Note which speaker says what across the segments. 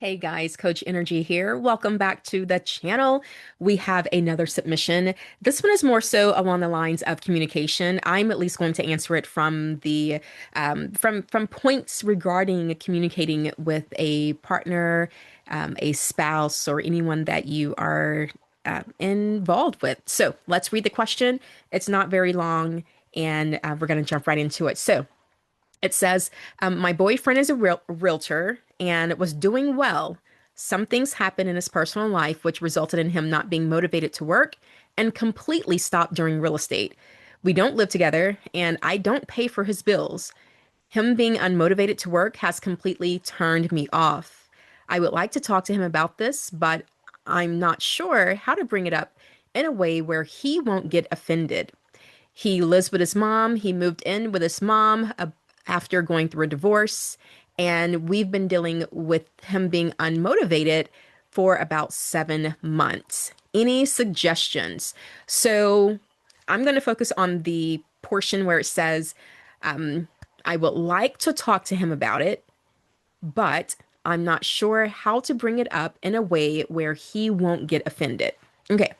Speaker 1: Hey guys, Coach Energy here. Welcome back to the channel. We have another submission. This one is more so along the lines of communication. I'm at least going to answer it from the from points regarding communicating with a partner, a spouse, or anyone that you are involved with. So let's read the question. It's not very long, and we're going to jump right into it. So. It says, my boyfriend is a realtor and was doing well. Some things happened in his personal life which resulted in him not being motivated to work and completely stopped doing real estate. We don't live together and I don't pay for his bills. Him being unmotivated to work has completely turned me off. I would like to talk to him about this, but I'm not sure how to bring it up in a way where he won't get offended. He lives with his mom. He moved in with his mom after going through a divorce, and we've been dealing with him being unmotivated for about 7 months. Any suggestions? So I'm going to focus on the portion where it says, I would like to talk to him about it, but I'm not sure how to bring it up in a way where he won't get offended. Okay.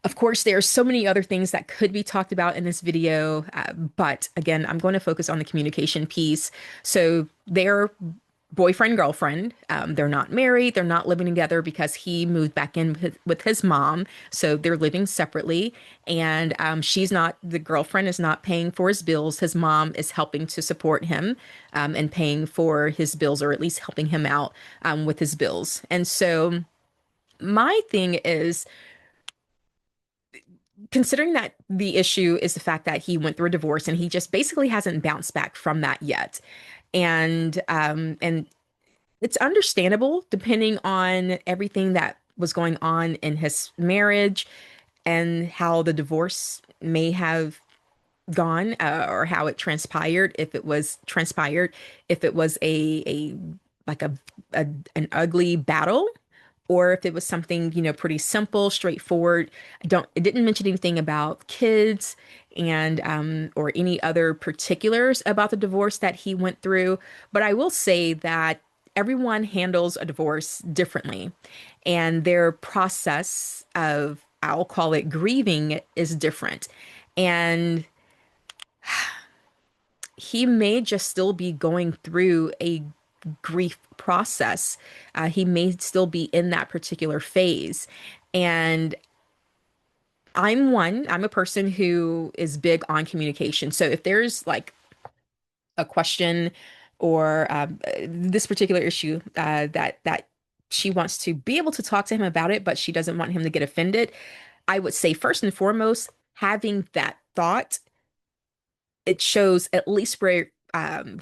Speaker 1: Of course, there are so many other things that could be talked about in this video, but again, I'm going to focus on the communication piece. So they're boyfriend, girlfriend. They're not married. They're not living together because he moved back in with his mom. So they're living separately. And the girlfriend is not paying for his bills. His mom is helping to support him and paying for his bills, or at least helping him out with his bills. And so my thing is, considering that the issue is the fact that he went through a divorce and he just basically hasn't bounced back from that yet. And it's understandable depending on everything that was going on in his marriage and how the divorce may have gone, or how it transpired, if it was a like a an ugly battle, or if it was something, pretty simple, straightforward. It didn't mention anything about kids and or any other particulars about the divorce that he went through. But I will say that everyone handles a divorce differently, and their process of, I'll call it, grieving is different. And he may just still be going through a grief process. He may still be in that particular phase. And I'm a person who is big on communication. So if there's like a question or this particular issue that she wants to be able to talk to him about it, but she doesn't want him to get offended, I would say first and foremost, having that thought, it shows at least where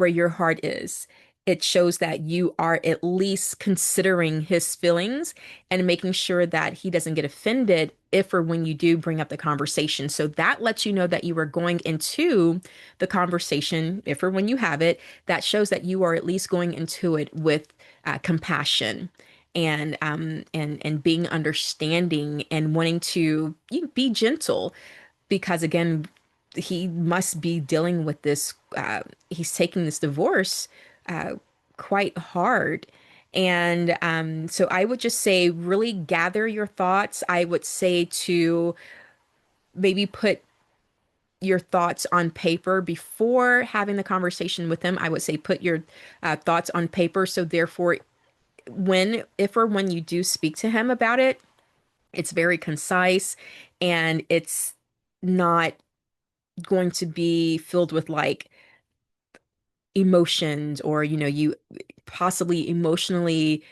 Speaker 1: your heart is. It shows that you are at least considering his feelings and making sure that he doesn't get offended if or when you do bring up the conversation. So that lets you know that you are going into the conversation, if or when you have it, that shows that you are at least going into it with compassion and being understanding and wanting to be gentle, because again, he must be dealing with this. He's taking this divorce uh, quite hard. And so I would just say, really gather your thoughts. I would say to maybe put your thoughts on paper before having the conversation with him. I would say put your thoughts on paper. So therefore, if or when you do speak to him about it, it's very concise and it's not going to be filled with like emotions, or you possibly emotionally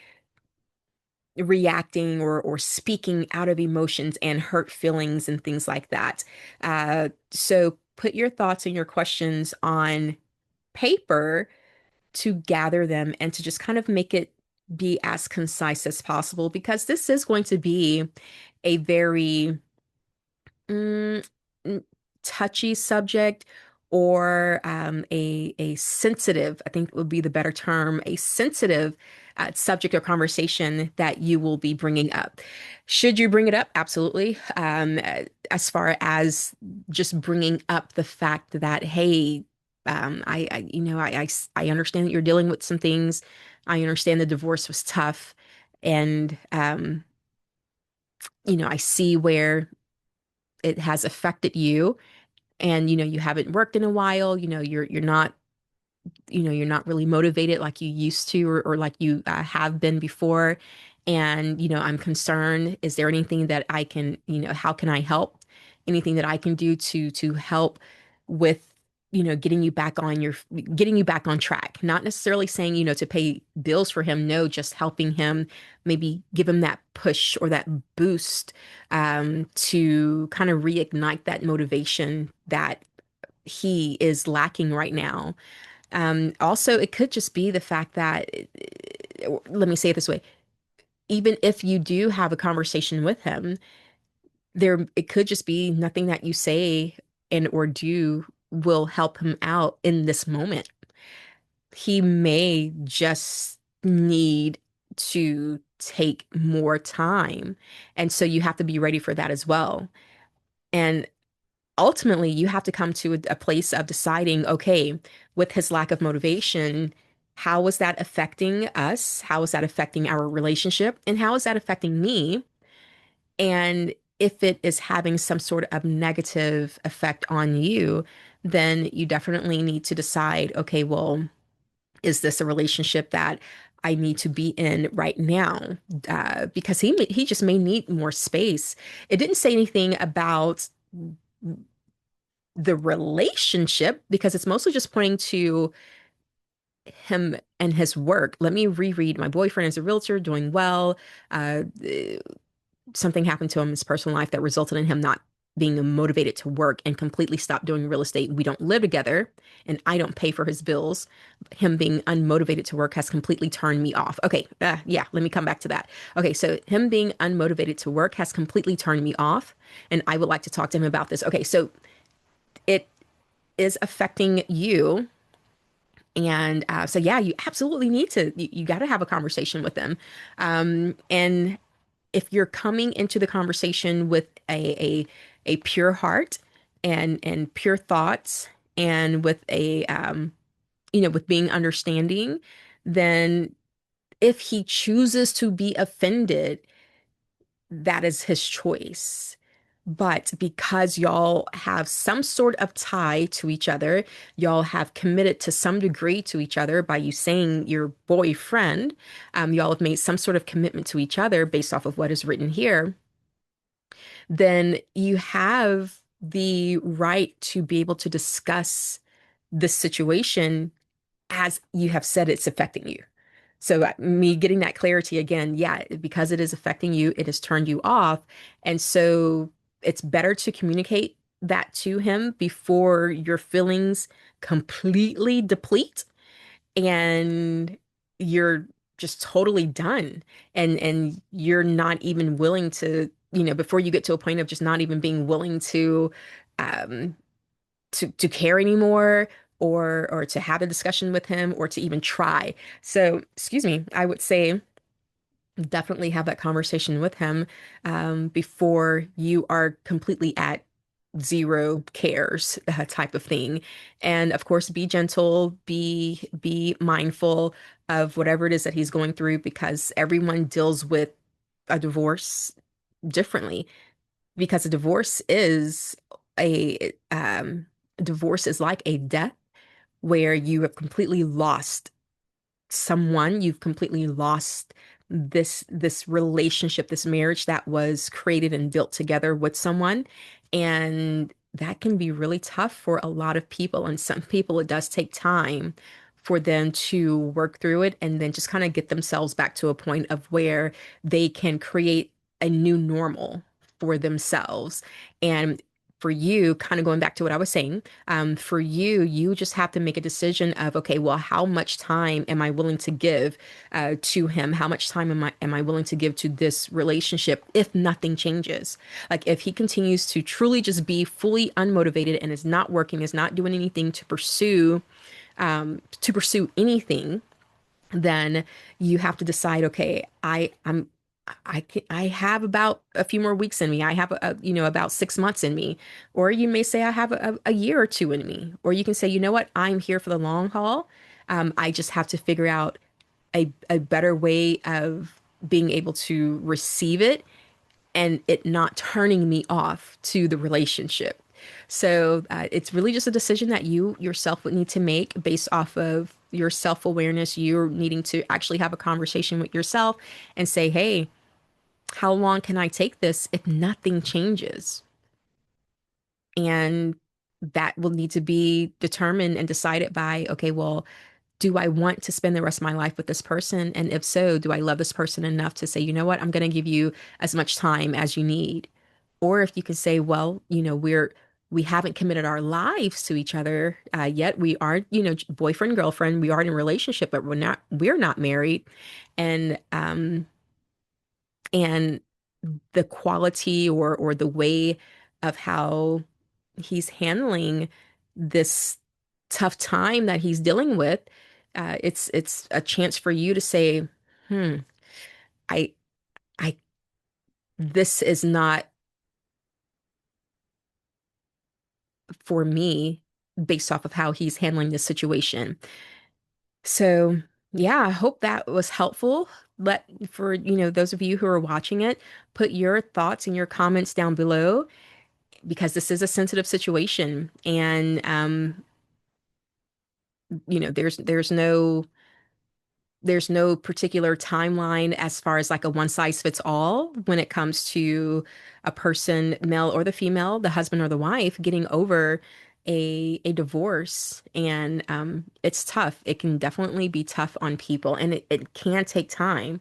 Speaker 1: reacting or speaking out of emotions and hurt feelings and things like that. So put your thoughts and your questions on paper to gather them and to just kind of make it be as concise as possible, because this is going to be a very mm, touchy subject, or a sensitive, I think would be the better term, a sensitive subject or conversation that you will be bringing up. Should you bring it up? Absolutely. As far as just bringing up the fact that, hey, I understand that you're dealing with some things I understand the divorce was tough. And, I see where it has affected you. And, you haven't worked in a while. You're not really motivated like you used to, or like you have been before. And, I'm concerned. Is there anything that I can, how can I help? Anything that I can do to help with, getting you back on track. Not necessarily saying, to pay bills for him. No, just helping him, maybe give him that push or that boost, to kind of reignite that motivation that he is lacking right now. Also, it could just be the fact that, let me say it this way, even if you do have a conversation with him, it could just be nothing that you say and or do will help him out in this moment. He may just need to take more time. And so you have to be ready for that as well. And ultimately, you have to come to a place of deciding, okay, with his lack of motivation, how is that affecting us? How is that affecting our relationship? And how is that affecting me? And if it is having some sort of negative effect on you, then you definitely need to decide, okay, well, is this a relationship that I need to be in right now? Because he just may need more space. It didn't say anything about the relationship because it's mostly just pointing to him and his work. Let me reread. My boyfriend is a realtor, doing well. Uh, Something happened to him in his personal life that resulted in him not being motivated to work and completely stopped doing real estate. We don't live together and I don't pay for his bills. Him being unmotivated to work has completely turned me off. Okay, yeah, let me come back to that. Okay, so him being unmotivated to work has completely turned me off, and I would like to talk to him about this. Okay, so it is affecting you. And so, yeah, you absolutely need to, you got to have a conversation with them. And if you're coming into the conversation with a pure heart and pure thoughts and with with being understanding, then if he chooses to be offended, that is his choice. But because y'all have some sort of tie to each other, y'all have committed to some degree to each other by you saying your boyfriend, y'all have made some sort of commitment to each other based off of what is written here, then you have the right to be able to discuss this situation as you have said it's affecting you. So me getting that clarity again, yeah, because it is affecting you, it has turned you off. And so it's better to communicate that to him before your feelings completely deplete and you're just totally done. And you're not even willing to, before you get to a point of just not even being willing um to care anymore, or to have a discussion with him, or to even try. So, excuse me, I would say definitely have that conversation with him, before you are completely at zero cares, type of thing. And of course, be gentle, be mindful of whatever it is that he's going through, because everyone deals with a divorce differently. Because a divorce is like a death, where you have completely lost someone, you've completely lost this relationship, this marriage that was created and built together with someone. And that can be really tough for a lot of people. And some people, it does take time for them to work through it and then just kind of get themselves back to a point of where they can create a new normal for themselves. And for you, kind of going back to what I was saying, for you, you just have to make a decision of, okay, well, how much time am I willing to give to him? How much time am I willing to give to this relationship if nothing changes? Like if he continues to truly just be fully unmotivated and is not working, is not doing anything to pursue anything, then you have to decide, okay, I have about a few more weeks in me. I have about 6 months in me. Or you may say I have a year or two in me. Or you can say, you know what, I'm here for the long haul. I just have to figure out a better way of being able to receive it and it not turning me off to the relationship. So it's really just a decision that you yourself would need to make based off of your self-awareness. You're needing to actually have a conversation with yourself and say, hey, how long can I take this if nothing changes? And that will need to be determined and decided by, okay, well, do I want to spend the rest of my life with this person? And if so, do I love this person enough to say, you know what, I'm going to give you as much time as you need? Or if you can say, well, we haven't committed our lives to each other yet. We aren't, boyfriend, girlfriend. We are in a relationship, but we're not married. And the quality or the way of how he's handling this tough time that he's dealing with, it's a chance for you to say, hmm, I I this is not for me based off of how he's handling this situation. So, yeah, I hope that was helpful. Let for, those of you who are watching it, put your thoughts and your comments down below because this is a sensitive situation and there's no particular timeline as far as like a one size fits all when it comes to a person, male or the female, the husband or the wife, getting over a divorce. And it's tough. It can definitely be tough on people and it can take time.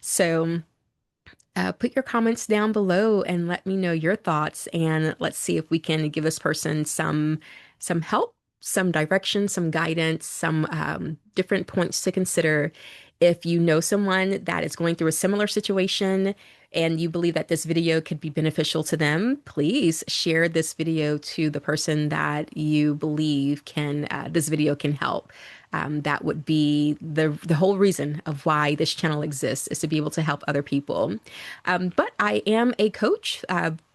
Speaker 1: So put your comments down below and let me know your thoughts, and let's see if we can give this person some help, some direction, some guidance, some different points to consider. If you know someone that is going through a similar situation and you believe that this video could be beneficial to them, please share this video to the person that you believe can this video can help. That would be the whole reason of why this channel exists, is to be able to help other people. But I am a coach,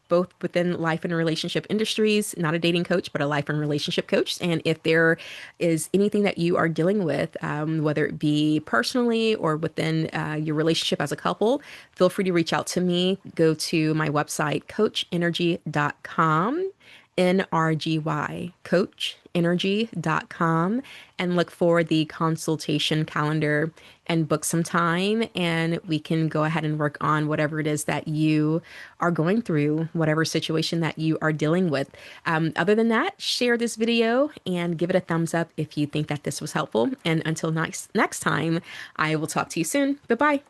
Speaker 1: both within life and relationship industries, not a dating coach, but a life and relationship coach. And if there is anything that you are dealing with, whether it be personally or within your relationship as a couple, feel free to reach out to me. Go to my website, coachenrgy.com. Nrgy, coachenrgy.com, and look for the consultation calendar and book some time, and we can go ahead and work on whatever it is that you are going through, whatever situation that you are dealing with. Other than that, share this video and give it a thumbs up if you think that this was helpful. And until next time, I will talk to you soon. Bye bye.